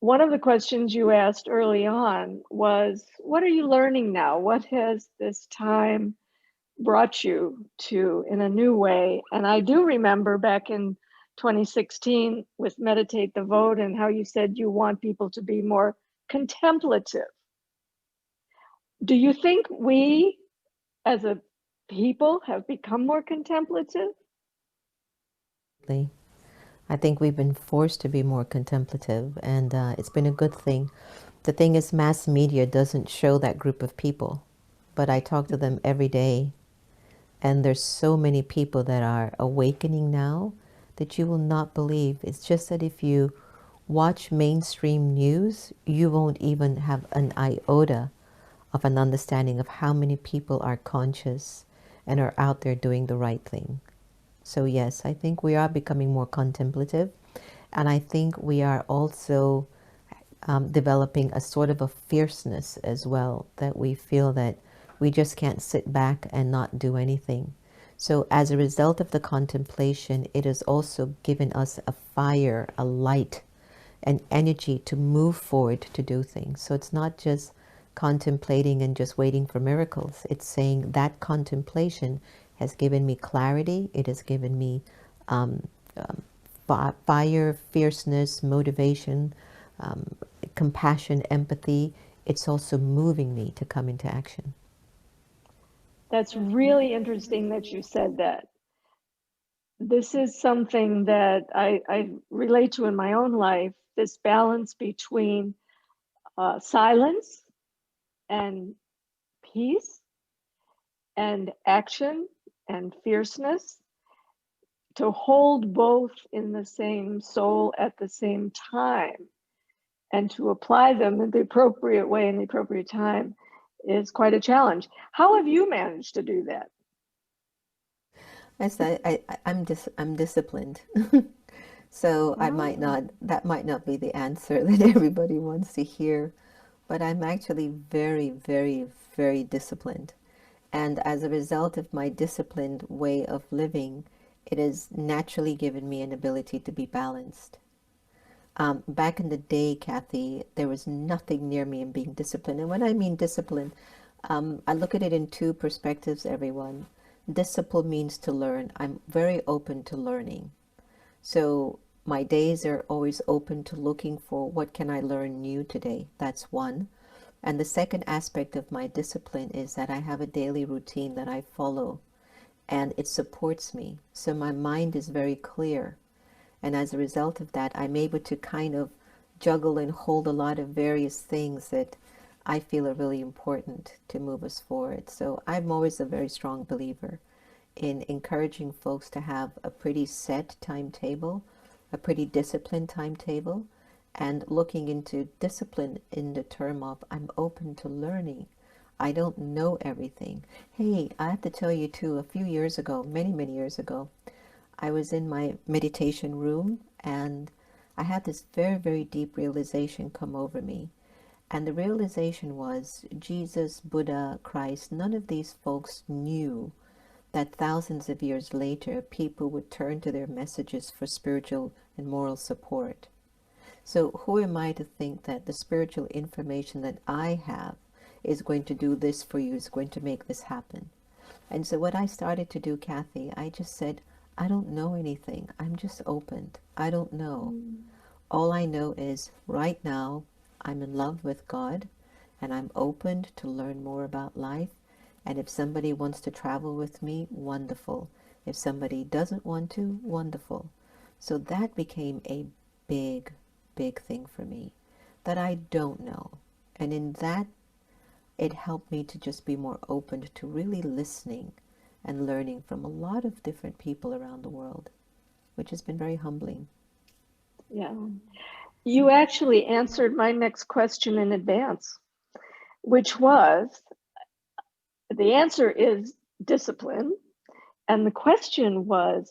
one of the questions you asked early on was, what are you learning now? What has this time brought you to in a new way? And I do remember back in 2016 with Meditate the Vote and how you said you want people to be more contemplative. Do you think we as a people have become more contemplative? I think we've been forced to be more contemplative, and it's been a good thing. The thing is, mass media doesn't show that group of people, but I talk to them every day, and there's so many people that are awakening now that you will not believe. It's just that if you watch mainstream news, you won't even have an iota of an understanding of how many people are conscious and are out there doing the right thing. So yes, I think we are becoming more contemplative, and I think we are also developing a sort of a fierceness as well, that we feel that we just can't sit back and not do anything. So as a result of the contemplation, it has also given us a fire, a light, an energy to move forward to do things. So it's not just contemplating and just waiting for miracles. It's saying that contemplation has given me clarity. It has given me um, um, fire, fierceness, motivation, um, compassion, empathy. It's also moving me to come into action. That's really interesting that you said that. This is something that I relate to in my own life, this balance between silence and peace and action and fierceness, to hold both in the same soul at the same time and to apply them in the appropriate way in the appropriate time is quite a challenge. How have you managed to do that? I said I'm disciplined. So I might Oh, not, that might not be the answer that everybody wants to hear, but I'm actually very, very, very disciplined. And as a result of my disciplined way of living, it has naturally given me an ability to be balanced. Back in the day, Kathy, there was nothing near me in being disciplined. And when I mean discipline, I look at it in two perspectives, everyone. Discipline means to learn. I'm very open to learning. So my days are always open to looking for what can I learn new today. That's one. And the second aspect of my discipline is that I have a daily routine that I follow, and it supports me. So my mind is very clear. And as a result of that, I'm able to kind of juggle and hold a lot of various things that I feel are really important to move us forward. So I'm always a very strong believer in encouraging folks to have a pretty set timetable, a pretty disciplined timetable, and looking into discipline in the term of I'm open to learning. I don't know everything. Hey, I have to tell you too, a few years ago, many, many years ago, I was in my meditation room and I had this very, very deep realization come over me. And the realization was Jesus, Buddha, Christ, none of these folks knew that thousands of years later people would turn to their messages for spiritual and moral support. So who am I to think that the spiritual information that I have is going to do this for you, is going to make this happen? And so what I started to do, Kathy, I just said, I don't know anything. I'm just open. I don't know. All I know is right now I'm in love with God and I'm open to learn more about life. And if somebody wants to travel with me, wonderful. If somebody doesn't want to, wonderful. So that became a big, big thing for me that I don't know. And in that, it helped me to just be more open to really listening and learning from a lot of different people around the world, which has been very humbling. yeah. You actually answered my next question in advance, which was the answer is discipline. And the question was,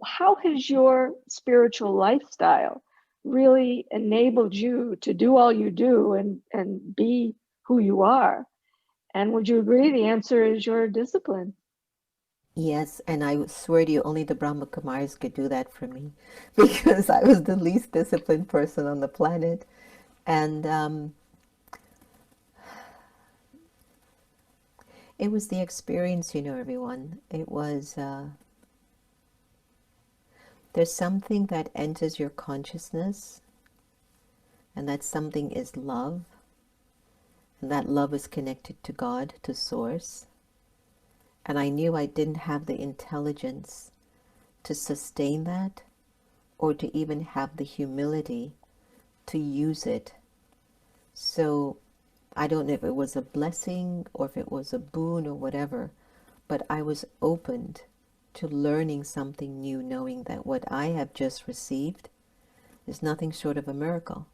how has your spiritual lifestyle really enabled you to do all you do and be who you are? And would you agree the answer is your discipline? Yes, and I would swear to you, only the Brahma Kumaris could do that for me because I was the least disciplined person on the planet. And it was the experience, everyone. It was, there's something that enters your consciousness, and that something is love. And that love is connected to God, to Source. And I knew I didn't have the intelligence to sustain that or to even have the humility to use it. So I don't know if it was a blessing or if it was a boon or whatever, but I was opened to learning something new, knowing that what I have just received is nothing short of a miracle.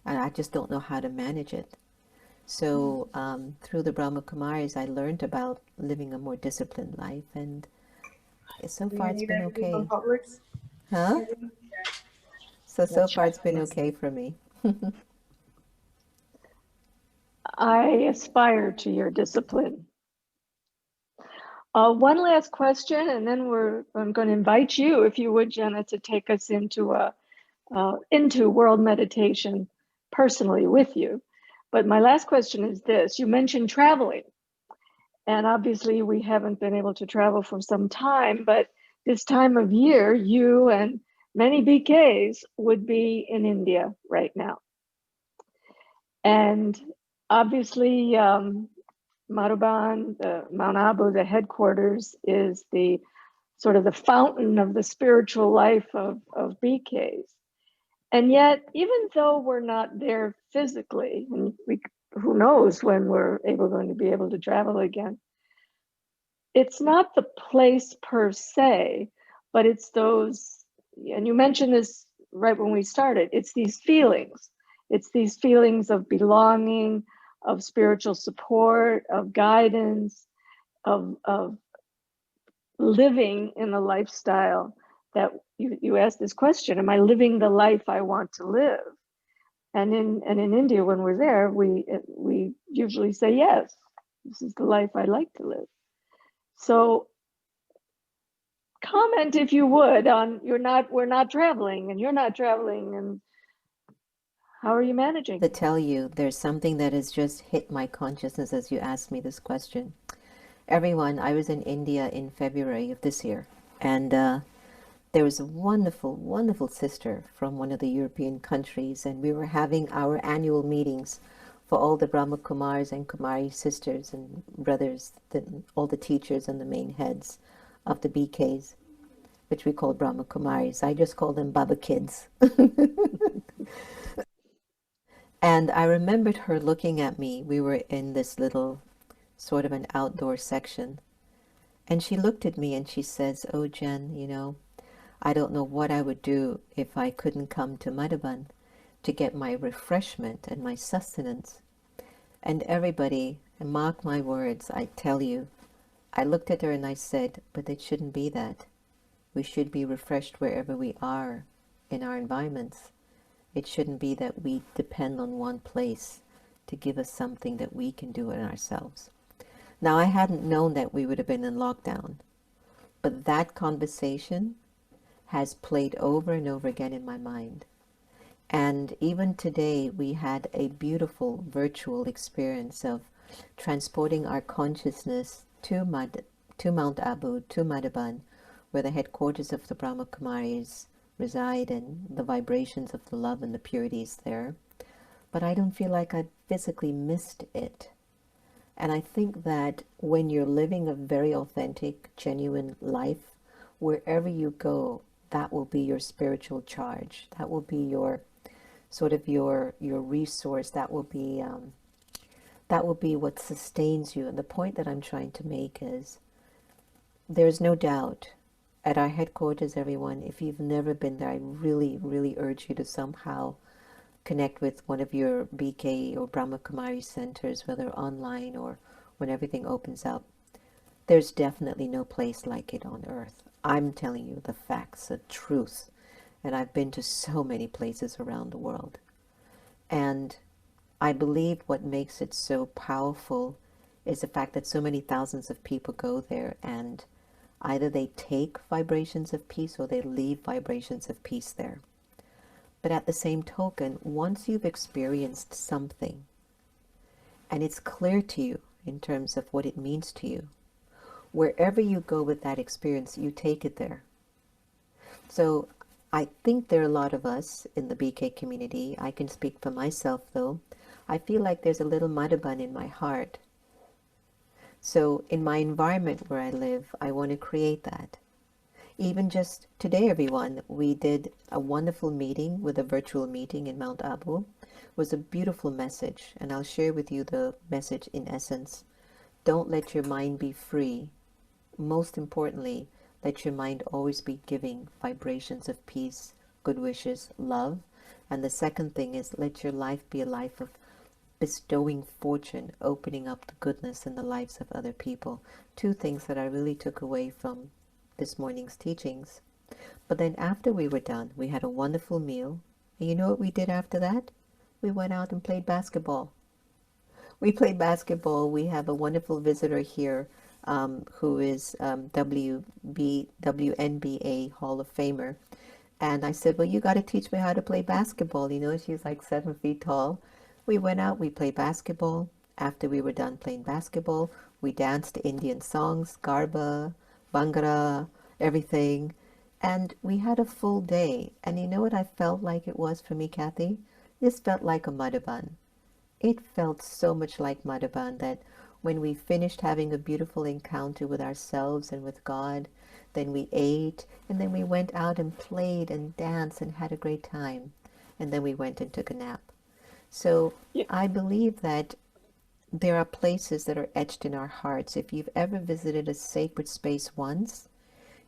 And I just don't know how to manage it. So through the Brahma Kumaris, I learned about living a more disciplined life, and so Do far you it's need been anything from okay. Publix? Huh? So That's far it's been fabulous. okay for me. I aspire to your discipline. One last question, and then I'm going to invite you, if you would, Jenna, to take us into world meditation personally with you. But my last question is this: you mentioned traveling, and obviously we haven't been able to travel for some time. But this time of year, you and many BKs would be in India right now, and obviously Madhuban, Mount Abu, the headquarters, is the sort of the fountain of the spiritual life of BKs. And yet, even though we're not there physically, and who knows when we're going to be able to travel again, it's not the place per se, but it's those, and you mentioned this right when we started, it's these feelings. It's these feelings of belonging, of spiritual support, of guidance, of living in a lifestyle that you asked this question, am I living the life I want to live? And in India, when we're there, we usually say, yes, this is the life I like to live. So comment, if you would, on we're not traveling, and you're not traveling, and how are you managing? To tell you, there's something that has just hit my consciousness as you asked me this question. Everyone, I was in India in February of this year, and there was a wonderful, wonderful sister from one of the European countries, and we were having our annual meetings for all the Brahma Kumars and Kumari sisters and brothers, all the teachers and the main heads of the BKs, which we call Brahma Kumaris. I just call them Baba Kids. And I remembered her looking at me. We were in this little sort of an outdoor section. And she looked at me and she says, "Oh, Jen, I don't know what I would do if I couldn't come to Madhuban to get my refreshment and my sustenance." And everybody, and mark my words, I tell you, I looked at her and I said, "But it shouldn't be that. We should be refreshed wherever we are in our environments. It shouldn't be that we depend on one place to give us something that we can do it ourselves." Now, I hadn't known that we would have been in lockdown, but that conversation has played over and over again in my mind. And even today, we had a beautiful virtual experience of transporting our consciousness to Mount Abu, to Madhuban, where the headquarters of the Brahma Kumaris reside, and the vibrations of the love and the purity is there. But I don't feel like I physically missed it. And I think that when you're living a very authentic, genuine life, wherever you go, that will be your spiritual charge. That will be your sort of your resource. That will be what sustains you. And the point that I'm trying to make is, there's no doubt at our headquarters, everyone, if you've never been there, I really, really urge you to somehow connect with one of your BK or Brahma Kumari centers, whether online or when everything opens up. There's definitely no place like it on earth. I'm telling you the facts, the truth. And I've been to so many places around the world. And I believe what makes it so powerful is the fact that so many thousands of people go there, and either they take vibrations of peace or they leave vibrations of peace there. But at the same token, once you've experienced something and it's clear to you in terms of what it means to you, wherever you go with that experience, you take it there. So I think there are a lot of us in the BK community. I can speak for myself though. I feel like there's a little Madhaban in my heart. So in my environment where I live, I want to create that. Even just today, everyone, we did a wonderful meeting with a virtual meeting in Mount Abu. It was a beautiful message, and I'll share with you the message in essence. Don't let your mind be free. Most importantly, let your mind always be giving vibrations of peace, good wishes, love. And the second thing is let your life be a life of bestowing fortune, opening up the goodness in the lives of other people. Two things that I really took away from this morning's teachings. But then after we were done, we had a wonderful meal. And you know what we did after that? We went out and played basketball. We played basketball. We have a wonderful visitor here who is WNBA Hall of Famer. And I said, well, you got to teach me how to play basketball. You know, she's like 7 feet tall. We went out, we played basketball. After we were done playing basketball, we danced Indian songs, Garba, Bhangra, everything. And we had a full day. And you know what I felt like it was for me, Kathy? This felt like a Madhaban. It felt so much like Madhaban that when we finished having a beautiful encounter with ourselves and with God, then we ate, and then we went out and played and danced and had a great time. And then we went and took a nap. So Yeah, I believe that there are places that are etched in our hearts. If you've ever visited a sacred space once,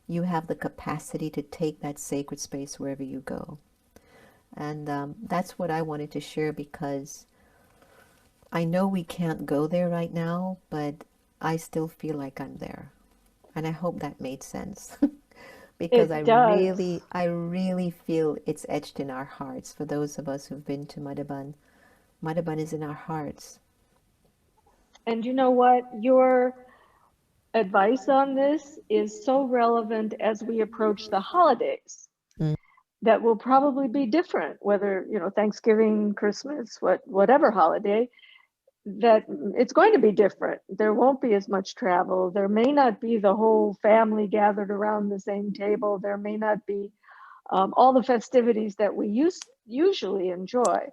you have the capacity to take that sacred space wherever you go. And that's what I wanted to share because I know we can't go there right now, but I still feel like I'm there. And I hope that made sense. Because it does. I really feel it's etched in our hearts. For those of us who've been to Madhaban, Madhaban is in our hearts. And you know what? Your advice on this is so relevant as we approach the holidays Mm. that will probably be different, whether, Thanksgiving, Christmas, whatever holiday, that it's going to be different. There won't be as much travel. There may not be the whole family gathered around the same table. There may not be all the festivities that we usually enjoy.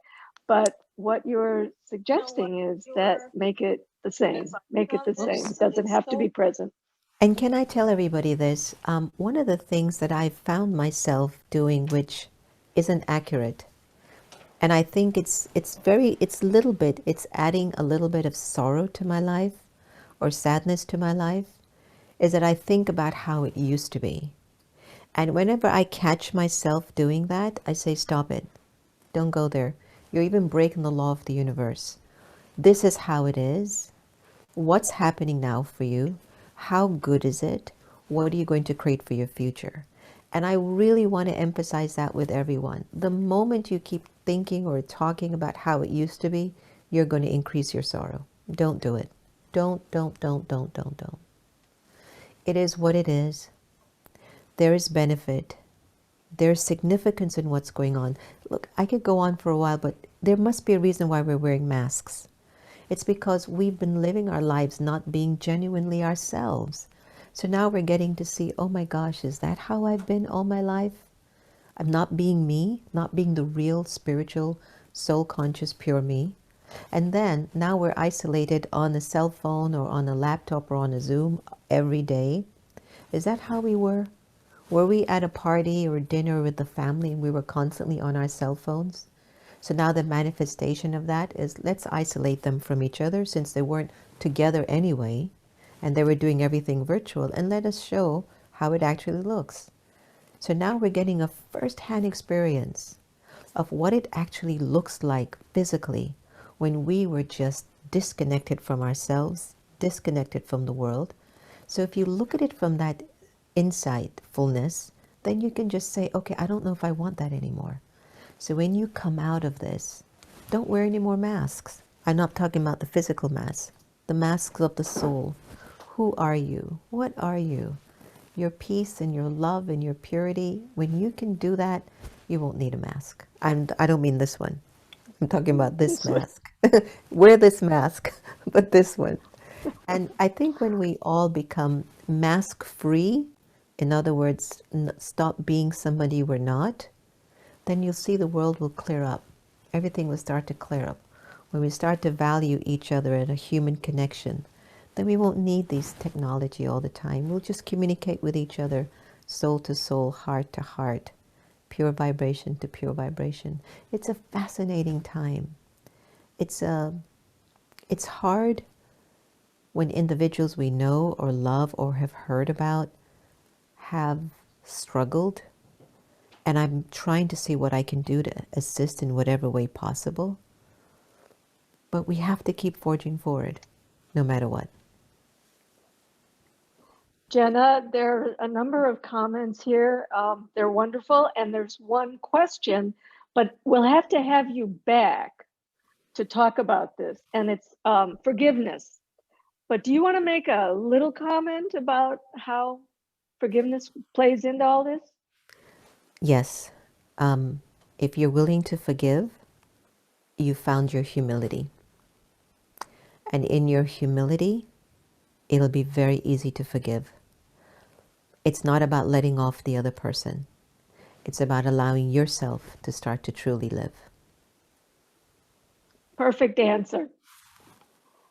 But what you're suggesting is that make it the same. Make it the same. Oops. It doesn't have to be present. And can I tell everybody this? One of the things that I've found myself doing, which isn't accurate, and I think it's a little bit, it's adding a little bit of sorrow to my life or sadness to my life, is that I think about how it used to be. And whenever I catch myself doing that, I say, stop it. Don't go there. You're even breaking the law of the universe. This is how it is. What's happening now for you? How good is it? What are you going to create for your future? And I really want to emphasize that with everyone. The moment you keep thinking or talking about how it used to be, you're going to increase your sorrow. Don't do it. Don't. It is what it is. There is benefit. There's significance in what's going on. Look, I could go on for a while, but there must be a reason why we're wearing masks. It's because we've been living our lives not being genuinely ourselves. So now we're getting to see, oh my gosh, is that how I've been all my life? I'm not being me, not being the real spiritual, soul conscious, pure me. And then now we're isolated on a cell phone or on a laptop or on a Zoom every day. Is that how we were? Were we at a party or dinner with the family and we were constantly on our cell phones? So now the manifestation of that is let's isolate them from each other since they weren't together anyway and they were doing everything virtual, and let us show how it actually looks. So now we're getting a first-hand experience of what it actually looks like physically when we were just disconnected from ourselves, disconnected from the world. So if you look at it from that insightfulness, then you can just say, okay, I don't know if I want that anymore. So when you come out of this, don't wear any more masks. I'm not talking about the physical masks, the masks of the soul. Who are you? What are you? Your peace and your love and your purity. When you can do that, you won't need a mask. And I don't mean this one. I'm talking about this This one. mask. Wear this mask, but this one. And I think when we all become mask free, in other words, stop being somebody we're not, then you'll see the world will clear up. Everything will start to clear up. When we start to value each other and a human connection, then we won't need these technology all the time. We'll just communicate with each other, soul to soul, heart to heart, pure vibration to pure vibration. It's a fascinating time. It's hard when individuals we know or love or have heard about have struggled, and I'm trying to see what I can do to assist in whatever way possible. But we have to keep forging forward, no matter what. Jenna, there are a number of comments here. They're wonderful. And there's one question, but we'll have to have you back to talk about this. And it's forgiveness. But do you want to make a little comment about how forgiveness plays into all this? Yes, if you're willing to forgive, you found your humility. And in your humility, it'll be very easy to forgive. It's not about letting off the other person. It's about allowing yourself to start to truly live. Perfect answer.